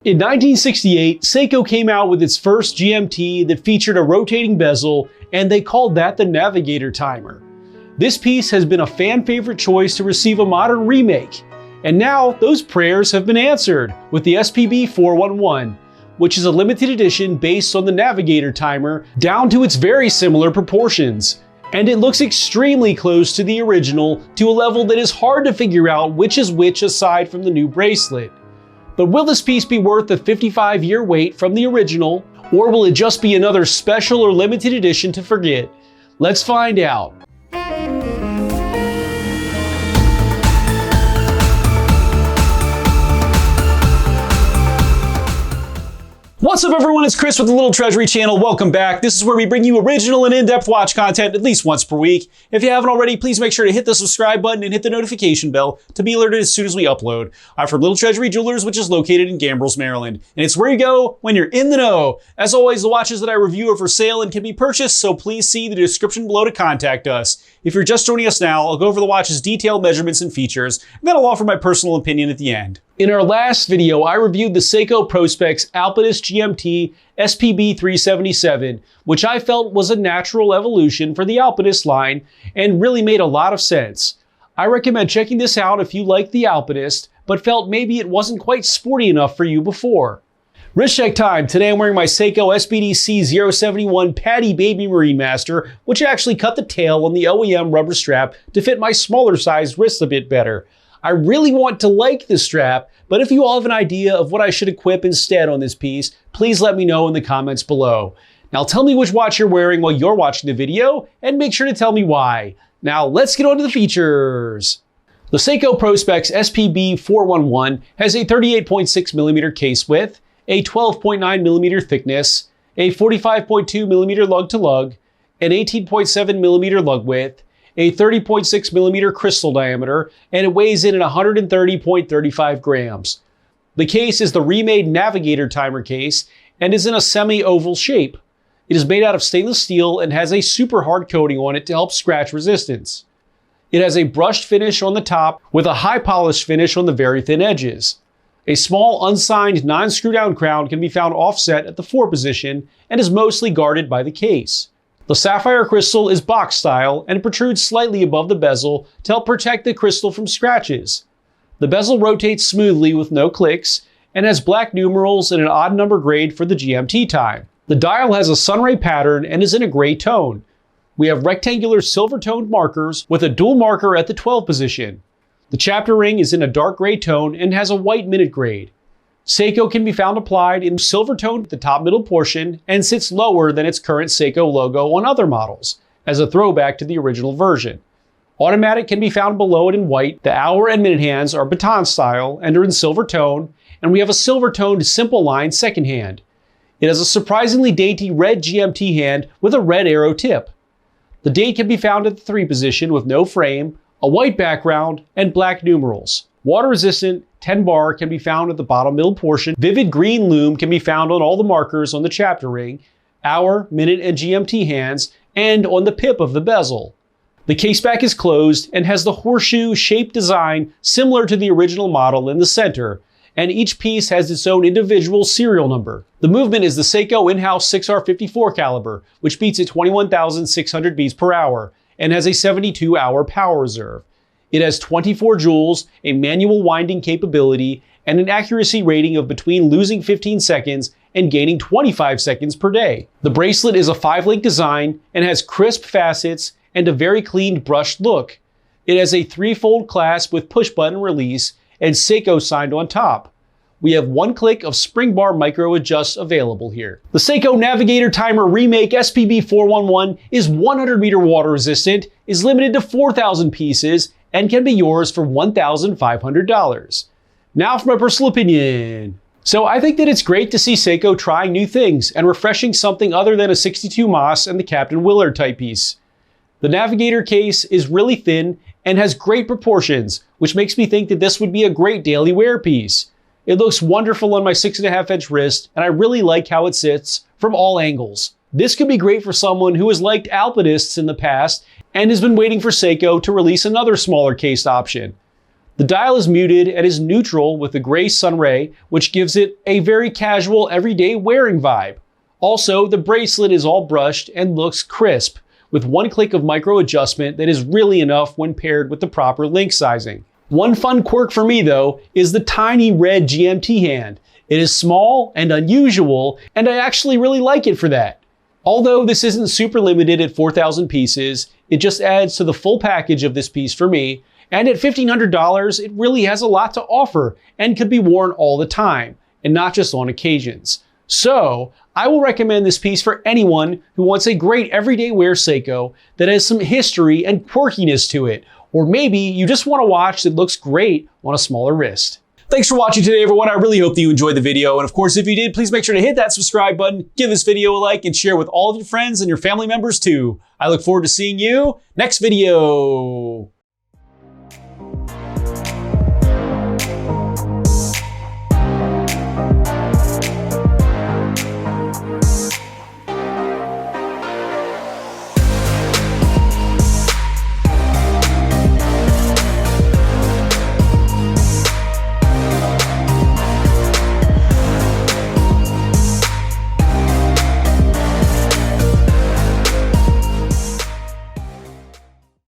In 1968, Seiko came out with its first GMT that featured a rotating bezel, and they called that the Navigator Timer. This piece has been a fan favorite choice to receive a modern remake, and now those prayers have been answered with the SPB411, which is a limited edition based on the Navigator Timer down to its very similar proportions. And it looks extremely close to the original to a level that is hard to figure out which is which aside from the new bracelet. But will this piece be worth the 55-year wait from the original, or will it just be another special or limited edition to forget? Let's find out. What's up everyone, it's Chris with the Little Treasury channel. Welcome back. This is where we bring you original and in-depth watch content at least once per week. If you haven't already, please make sure to hit the subscribe button and hit the notification bell to be alerted as soon as we upload. I'm from Little Treasury Jewelers, which is located in Gambrills, Maryland. And it's where you go when you're in the know. As always, the watches that I review are for sale and can be purchased, so please see the description below to contact us. If you're just joining us now, I'll go over the watch's detailed measurements and features, and then I'll offer my personal opinion at the end. In our last video, I reviewed the Seiko Prospex Alpinist GMT SPB411, which I felt was a natural evolution for the Alpinist line and really made a lot of sense. I recommend checking this out if you like the Alpinist, but felt maybe it wasn't quite sporty enough for you before. Wrist check time. Today I'm wearing my Seiko SBDC071 Patty Baby Marine Master, which actually cut the tail on the OEM rubber strap to fit my smaller sized wrists a bit better. I really want to like this strap, but if you all have an idea of what I should equip instead on this piece, please let me know in the comments below. Now tell me which watch you're wearing while you're watching the video, and make sure to tell me why. Now let's get on to the features. The Seiko Prospex SPB411 has a 38.6mm case width, a 12.9mm thickness, a 45.2mm lug-to-lug, an 18.7mm lug width, a 30.6mm crystal diameter, and it weighs in at 130.35 grams. The case is the remade Navigator Timer case and is in a semi-oval shape. It is made out of stainless steel and has a super hard coating on it to help scratch resistance. It has a brushed finish on the top with a high polished finish on the very thin edges. A small unsigned non-screw down crown can be found offset at the 4 position and is mostly guarded by the case. The sapphire crystal is box style and protrudes slightly above the bezel to help protect the crystal from scratches. The bezel rotates smoothly with no clicks and has black numerals and an odd number grade for the GMT time. The dial has a sunray pattern and is in a gray tone. We have rectangular silver toned markers with a dual marker at the 12 position. The chapter ring is in a dark gray tone and has a white minute grade. Seiko can be found applied in silver tone at the top middle portion and sits lower than its current Seiko logo on other models, as a throwback to the original version. Automatic can be found below it in white. The hour and minute hands are baton style and are in silver tone, and we have a silver toned simple line second hand. It has a surprisingly dainty red GMT hand with a red arrow tip. The date can be found at the 3 position with no frame, a white background, and black numerals. Water resistant 10 bar can be found at the bottom middle portion. Vivid green lume can be found on all the markers on the chapter ring, hour, minute, and GMT hands, and on the pip of the bezel. The caseback is closed and has the horseshoe shaped design similar to the original model in the center, and each piece has its own individual serial number. The movement is the Seiko in-house 6R54 caliber, which beats at 21,600 beats per hour and has a 72-hour power reserve. It has 24 joules, a manual winding capability, and an accuracy rating of between losing 15 seconds and gaining 25 seconds per day. The bracelet is a 5-link design and has crisp facets and a very clean brushed look. It has a 3-fold clasp with push button release and Seiko signed on top. We have 1 click of spring bar micro adjust available here. The Seiko Navigator Timer Remake SPB411 is 100 meter water resistant, is limited to 4,000 pieces, and can be yours for $1,500. Now for my personal opinion. So I think that it's great to see Seiko trying new things and refreshing something other than a 62 Moss and the Captain Willard type piece. The Navigator case is really thin and has great proportions, which makes me think that this would be a great daily wear piece. It looks wonderful on my 6.5-inch wrist, and I really like how it sits from all angles. This could be great for someone who has liked Alpinists in the past and has been waiting for Seiko to release another smaller case option. The dial is muted and is neutral with a gray sunray, which gives it a very casual, everyday wearing vibe. Also, the bracelet is all brushed and looks crisp, with one click of micro adjustment that is really enough when paired with the proper link sizing. One fun quirk for me though is the tiny red GMT hand. It is small and unusual, and I actually really like it for that. Although this isn't super limited at 4,000 pieces, it just adds to the full package of this piece for me, and at $1,500, it really has a lot to offer and could be worn all the time, and not just on occasions. So, I will recommend this piece for anyone who wants a great everyday wear Seiko that has some history and quirkiness to it, or maybe you just want a watch that looks great on a smaller wrist. Thanks for watching today, everyone. I really hope that you enjoyed the video. And of course, if you did, please make sure to hit that subscribe button, give this video a like, and share with all of your friends and your family members too. I look forward to seeing you next video.